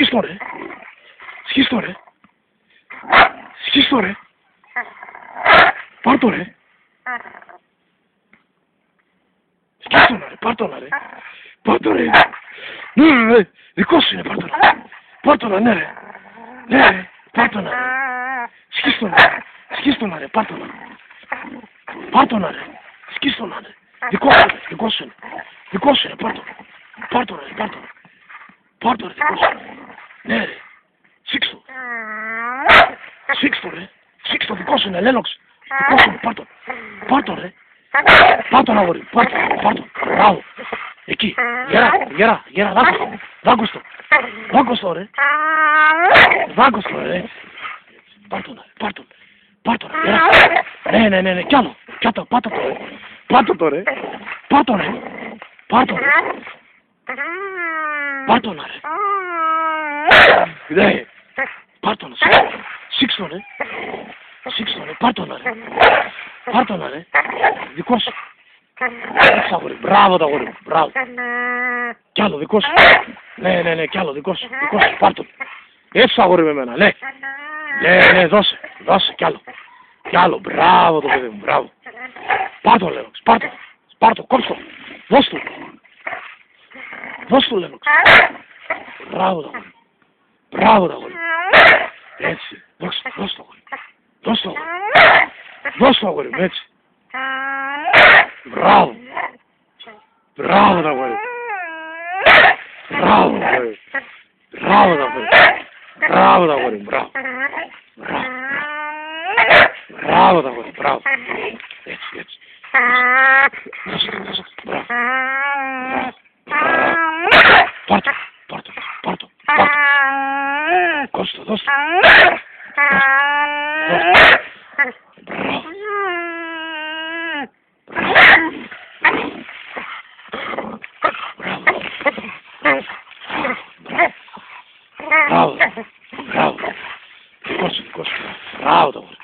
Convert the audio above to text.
Schisto ρε. Schisto ρε. Schisto ρε. Πάρ' το ρε. Σκίστο να ρε, πάρ' το να ρε. Πάρ' το ρε. Ναι ρε, δικό σου είναι, πάρ' το να. Πάρ' το να, ναι ρε. Ναι ρε, πάρ' το να ρε. Σκίστο να ρε. Σκίστο να ρε, πάρ' το να. Πάρ' το να ρε. Σκίστο να ρε. Δικό σου είναι, δικό σου είναι. Δικό σου είναι, πάρ' το. Πάρ' το ρε, πάρ' το. Πάρ' το ρε, δικό σου είναι. Ναι ρε. Σίξτο. Σίξτο ρε. Σίξτο, δικό σου είναι, Λένοξ. Δικό σου είναι, πάρ' το. Πάρ' το ρε. Πάρ' το αγόρι, πάρ' το. Μπράβο. Εκεί, γερά, δάγκωστο ρε. Δάγκωστο ρε. Πάρ' το ρε, γερά. Ναι, κι άλλο, πάτα το ρε. Πάρ' το ρε. Ναι, πάρ' το ρε. Σίξτο ρε, πάρ' το ρε. Δικό σου. Έτσι αγόρι, μπράβο το αγόρι μου, μπράβο. Κι άλλο δικό σου. Ναι, κι άλλο δικό σου, πάρ' το. Έτσι αγόρι με εμένα, ναι, δώσε, κι άλλο, μπράβο το παιδί μου, μπράβο. Πάρ' το Λένοξ, πάρ' το, κόψ' το, δώσ' του Λένοξ. Μπράβο το αγόρι. Έτσι, δώσ' το αγόρι μου, έτσι. Μπράβο το αγόρι. Μπράβο το αγόρι, μπράβο. Μπράβο το αγόρι, μπράβο. Έτσι. Μπράβο. Πάρ' το. Κόστο, δώσ' το. Μπράβο. Μπράβο. Δικό σου. Μπράβο το αγόρι.